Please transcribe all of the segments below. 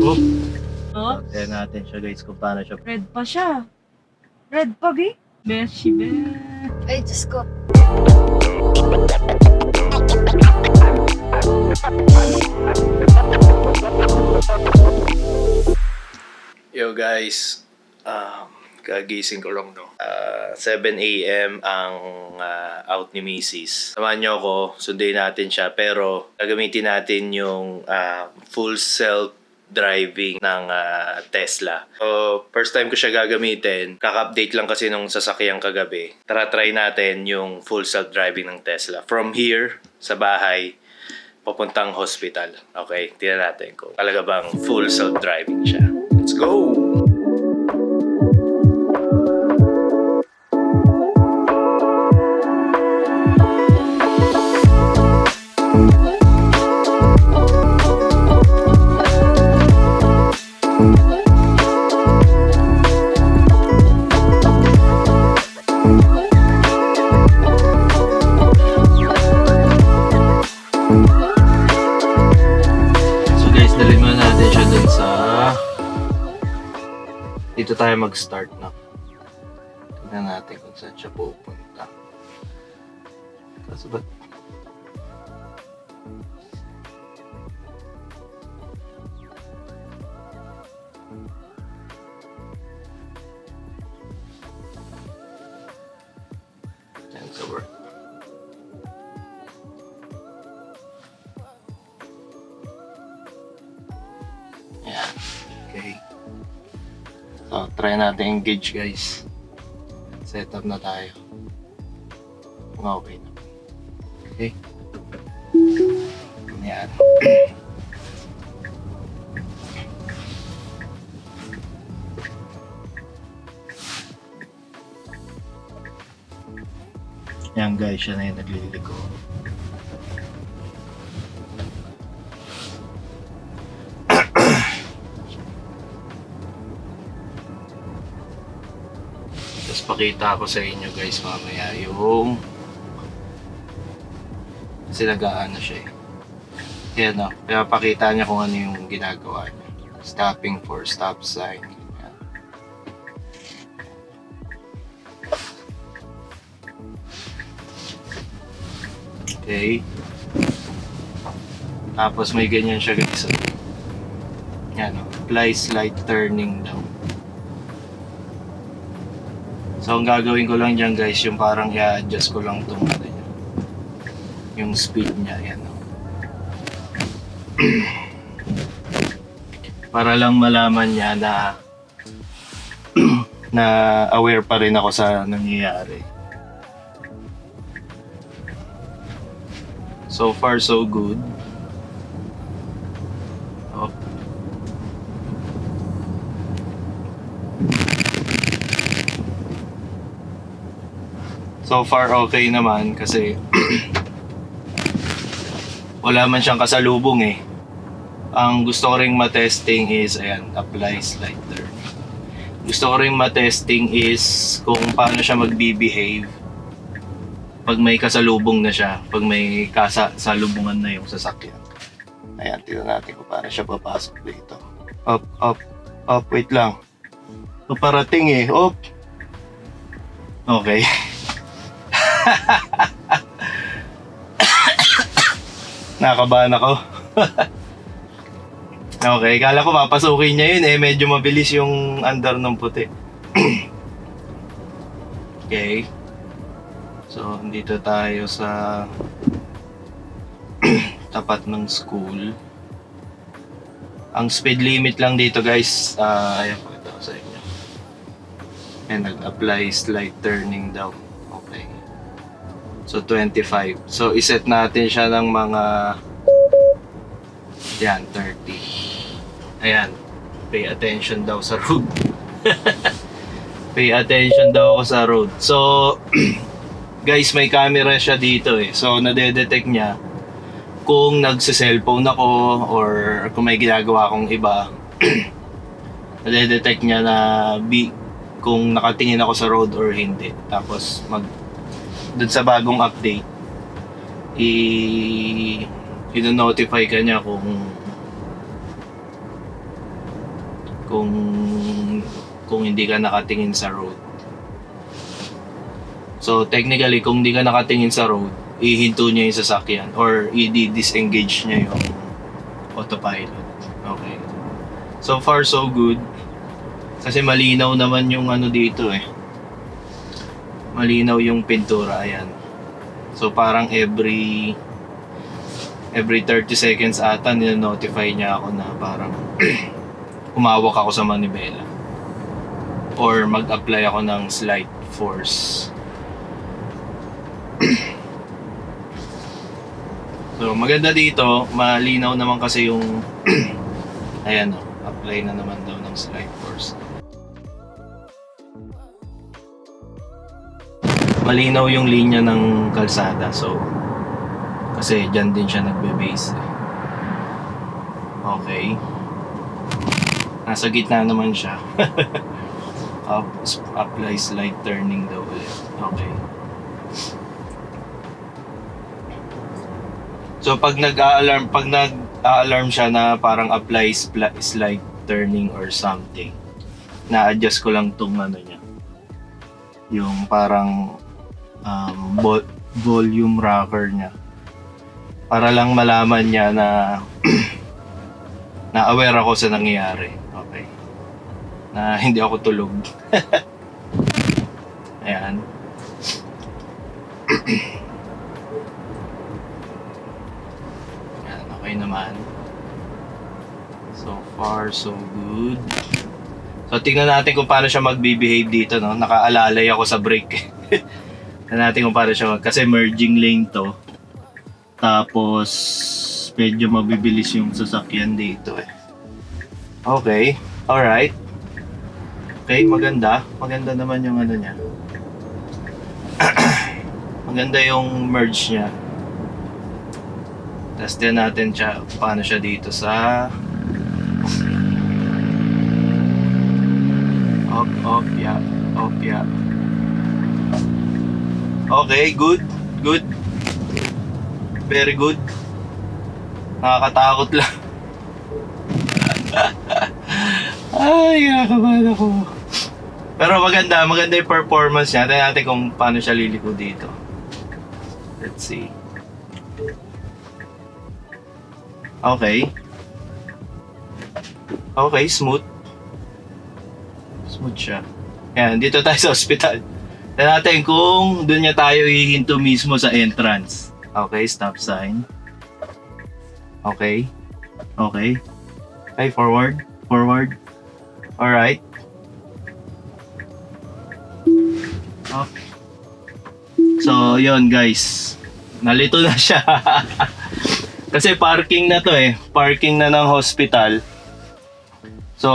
Oh, Oh, kaya natin siya guys kung paano siya. red pa siya. Red pa, Bi? Beshi, be. Ay, Diyos ko. Yo guys, kagising ko lang no. 7 a.m. ang out ni Mrs. Samahan niyo ako, sundin natin siya pero gagamitin natin yung full self-driving ng Tesla. So, first time ko siya gagamitin. Kaka-update lang kasi nung sasakyan kagabi. Tara try natin yung full self-driving ng Tesla. From here, sa bahay, papuntang hospital. Okay, tingnan natin kung talaga bang full self-driving siya. Let's go! So guys, dalhin muna natin siya dun sa... Dito tayo mag-start na. Tignan natin kung saan siya pupunta. Kaso ba? Diyan sa work. Ayan. Okay. So, try natin engage guys. Set up na tayo. Okay na. Okay. Ayan. Ayan guys, siya na yung nagliliko. Tapos pakita ko sa inyo guys mamaya yung sinagaan na siya eh. Yan o, kaya pakita niya kung ano yung ginagawa niya. Stopping for stop sign. Yan. Okay. Tapos may ganyan siya guys. Yan o, apply slight turning daw. So, ang gagawin ko lang dyan guys, yung parang i-adjust ko lang itong ano niya. Yung speed niya, yan o. Para lang malaman niya na na aware pa rin ako sa nangyayari. So far, so good. Oh. So far okay naman kasi wala man siyang kasalubong eh. Ang gusto ko ring matesting is ayan, apply slight turning. Gusto ko ring matesting is kung paano siya magbe-behave pag may kasalubong na siya, pag may kasalubungan na yung sasakyan. Ayan, tignan natin kung paano siya papasok dito. Up, up, up, wait lang. Paparating eh, up. Okay. Nakabahan ako. Okay, kala ko papasukin niya yun eh. Medyo mabilis yung andar ng puti. Okay. So, dito tayo sa tapat ng school. Ang speed limit lang dito guys, ayan po ito sa inyo. And nag-apply slight turning daw. Okay. So, 25. So, iset natin siya ng mga yan, 30. Ayan. Pay attention daw sa road. Pay attention daw ako sa road. So, guys, may camera siya dito eh. So, nade-detect niya kung nagse-cellphone ako or kung may ginagawa akong iba. Nade-detect niya na kung nakatingin ako sa road or hindi. Tapos, dun sa bagong update, i-notify ka niya kung kung hindi ka nakatingin sa road. So technically, kung hindi ka nakatingin sa road, ihinto niya yung sasakyan or i-disengage niya yung autopilot. Okay. So far so good. Kasi malinaw naman yung ano dito eh. Malinaw yung pintura, ayan. So parang every 30 seconds ata nino-notify niya ako na parang humawak ako sa manibela or mag-apply ako ng slight force. So maganda dito, malinaw naman kasi yung ayan o, apply na naman daw ng slight force. Malinaw yung linya ng kalsada, so kasi dyan din siya nagbe-base. Okay. Nasa gitna naman siya. Apply slight turning daw ulit. Okay. So pag nag-a-alarm siya na parang apply slight turning or something, na-adjust ko lang tong ano niya. Yung parang volume rocker niya. Para lang malaman niya na na-aware ako sa nangyayari. Okay. Na hindi ako tulog. Ayan. Ayan, okay naman. So far, so good. So tingnan natin kung paano siya magbe-behave dito, no? Nakaalalay ako sa brake. Tingnan natin kung paano siya kasi merging lane to. Tapos medyo mabibilis yung sasakyan dito eh. Okay, alright. Okay, maganda. Maganda naman yung ano niya. Maganda yung merge niya. Tapos din natin siya, paano siya dito sa up, yeah. Up, yeah. Okay, good. Good. Very good. Nakakatakot lang. Ay, nakakabahan ako. Pero maganda yung performance niya. Tignan natin kung paano siya liliko dito. Let's see. Okay. Okay, smooth. Smooth siya. Yan, dito tayo sa hospital. Tignan natin kung doon niya tayo hihinto mismo sa entrance. Okay, stop sign. Okay. Okay. Okay, forward. Forward. Alright. Okay. So, yun guys. Nalito na siya. Kasi parking na to eh. Parking na ng hospital. So,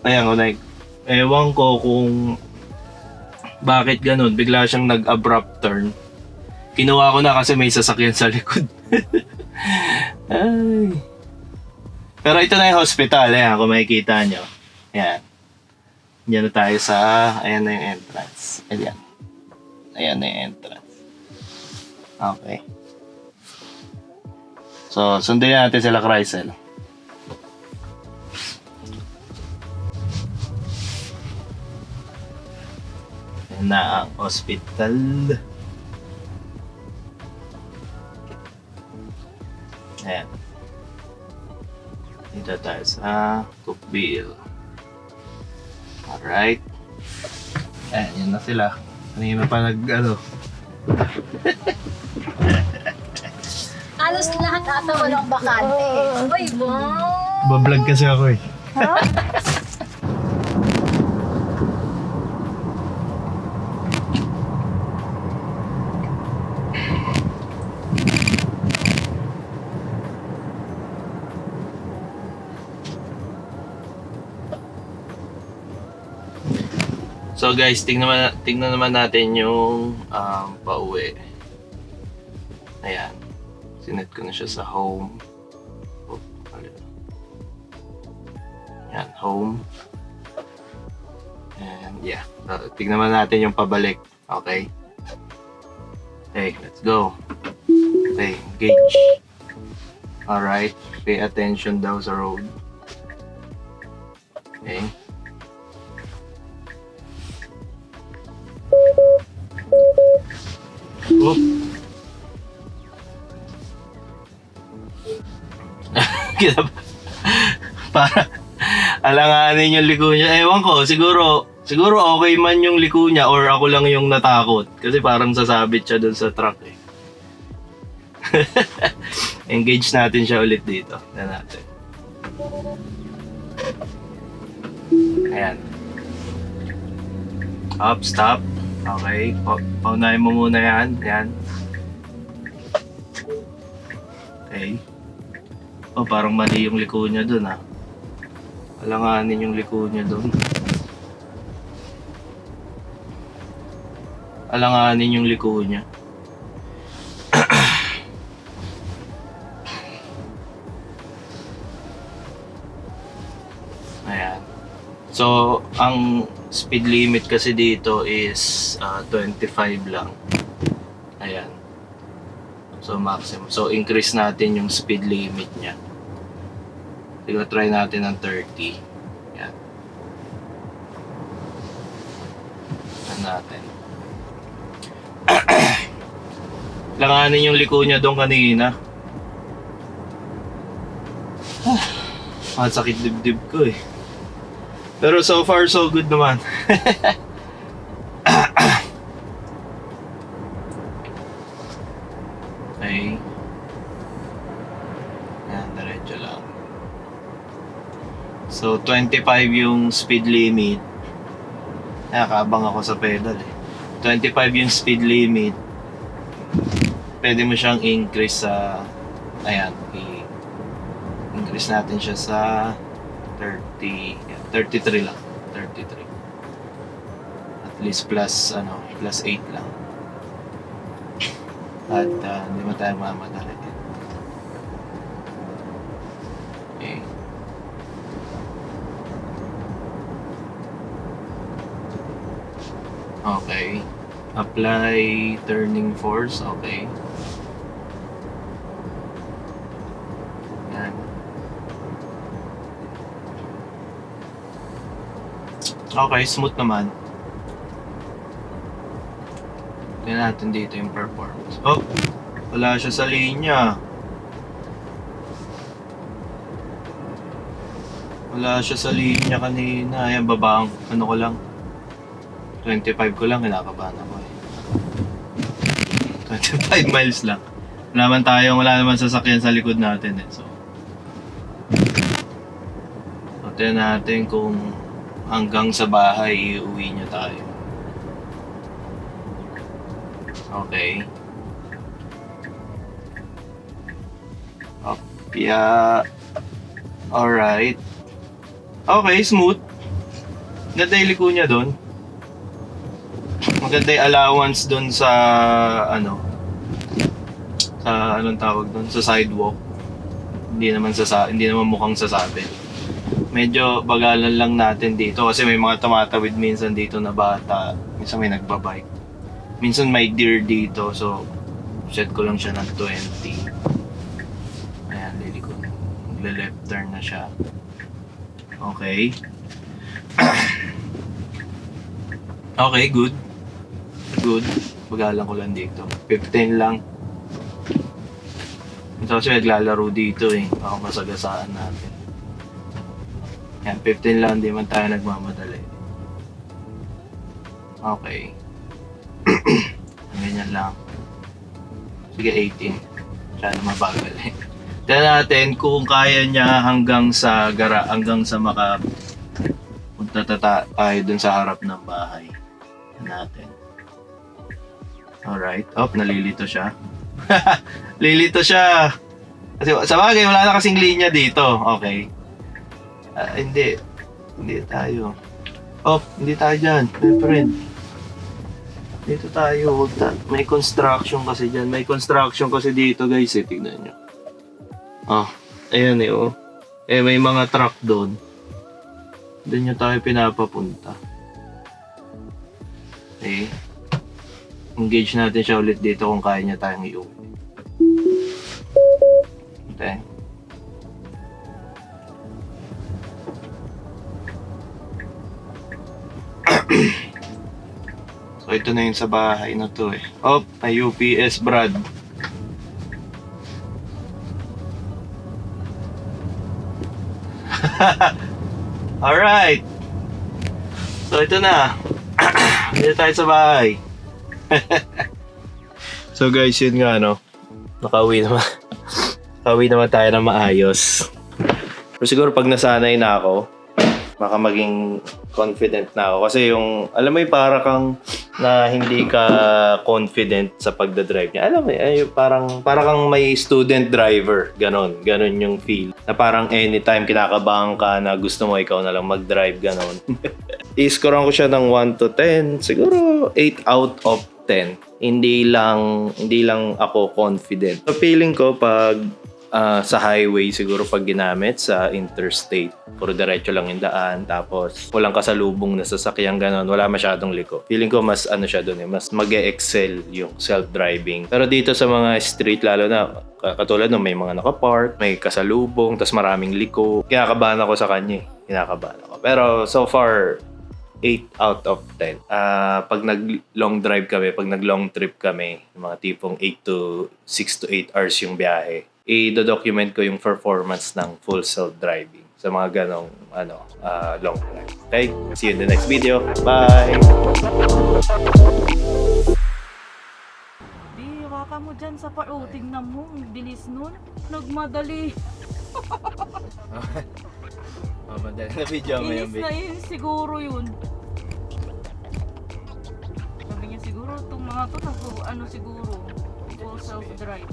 ayan ko, like, ewan ko kung bakit ganun. Bigla siyang nag-abrupt turn. Kinuha ko na kasi may sasakyan sa likod. Ay. Pero ito na yung hospital. Ayan, kung makikita nyo. Ayan. Diyan na tayo sa... Ayan na yung entrance. Ayan. Ayan na yung entrance. Okay. So, sundin natin sila Chrysler. Ayan na ang hospital. Ayan. Dito tayo sa Cookville. Alright. Ayan, yun na sila. Kanina pa ano. Halos lahat ata walang bakante. Uy, wow! Bablog kasi ako eh. So guys, tingnan naman natin yung pauwi. Ayan. Sinet ko na siya sa home. Oh, ayan, home. And yeah. Tingnan naman natin yung pabalik. Okay. Okay, let's go. Okay, engage. Alright. Pay attention daw sa road. Okay. Oop. Kinab- Para alanganin yung liko niya. Ewan ko, siguro okay man yung liko niya or ako lang yung natakot. Kasi parang sasabit siya dun sa truck eh. Engage natin siya ulit dito. Tignan natin. Ayan. Up, stop. Okay. Paunahin mo muna yan. Ayan. Okay. Oh, parang mali yung liko niya dun ah. Alanganin yung liko niya dun. Alanganin yung liko niya. Ayan. So, ang speed limit kasi dito is 25 lang. Ayan. So, maximum. So, increase natin yung speed limit niya. Siguro try natin ng 30. Ayan. Ayan natin. Langanin yung liko niya doon kanina. Sakit dibdib ko eh. Pero so far so good naman. Okay. Yan, diretso lang. So 25 yung speed limit. Nakakabang ako sa pedal eh. 25 yung speed limit. Pwede mo siyang increase sa ayan, increase natin siya sa 33 lang. 33. At least plus 8 lang. At hindi mo tayo mamadali. Okay. Okay. Apply turning force. Okay. Yan. Okay, smooth naman. Tingnan natin dito yung performance. Oh, wala siya sa linya. Wala siya sa linya kanina. Ayan, babang, ko lang. 25 ko lang, kinakabahan ako eh. 25 miles lang. Wala naman sasakyan sa likod natin eh. So tingnan natin kung hanggang sa bahay iuwi niya tayo. Okay. Yeah. Alright. Okay, smooth. Ganda yung liko niya doon. Maganda yung allowance doon sa anong tawag doon, sa sidewalk. Hindi naman mukhang sasabit. Medyo bagalan lang natin dito kasi may mga tumatawid minsan dito na bata. Minsan may nagbabike. Minsan may deer dito, so set ko lang siya ng 20. Ayan, liliko. Magle-left turn na siya. Okay. Okay, good. Good. Bagalan ko lang dito. 15 lang. Ito kasi naglalaro dito eh. Baka masagasaan natin. Yan, 15 lang. Hindi man tayo nagmamadali. Okay. Ganyan lang. Sige, 18. Sana mabagal eh. Tignan natin kung kaya niya hanggang sa punta tayo dun sa harap ng bahay. Natin. Alright. Oh, nalilito siya. Lilito siya. Kasi sa bagay, wala na kasing linya dito. Okay. Hindi tayo. Oh, hindi tayo dyan. My friend. Dito tayo. May construction kasi dyan. May construction kasi dito guys eh. Tignan nyo. Oh, ayan eh oh. Eh, may mga truck doon. Doon nyo tayo pinapapunta. Okay. Engage natin siya ulit dito kung kaya niya tayong iuwi. Okay. So ito na yun sa bahay na to eh. Oh, may UPS Brad. Alright. So ito na. Dito tayo sa bahay. So guys, yun nga no. Nakauwi naman. Nakauwi naman tayo na maayos. Pero siguro pag nasanay na ako, baka maging confident na ako. Kasi yung, alam mo yung para kang na hindi ka confident sa pagdadrive niya. Alam mo, parang kang may student driver. Ganon yung feel. Na parang anytime kinakabahan ka na gusto mo ikaw na lang mag-drive, ganon. I-scorean ko siya ng 1 to 10. Siguro 8 out of 10. Hindi lang ako confident. So feeling ko pag sa highway siguro pag ginamit sa interstate, puro diretso lang yung daan, tapos walang kasalubong na sasakyan ganon, wala masyadong liko. Feeling ko mas ano siya doon mas mag-excel yung self-driving. Pero dito sa mga street, lalo na katulad nung may mga nakapark, may kasalubong, tapos maraming liko, kinakabahan ako sa kanya eh. Kinakabahan ako. Pero so far, 8 out of 10. Pag nag-long drive kami, pag nag-long trip kami, yung mga tipong 6 to 8 hours yung biyahe, i-document ko yung performance ng full self-driving sa mga ganong long drive. Okay? See you in the next video. Bye! Di, waka mo dyan sa pao. Tingnan mo, ang bilis nun. Nagmadali. Madali na video mo Inis na yun, siguro yun. Sabi niya siguro, itong mga to, siguro, full self-drive.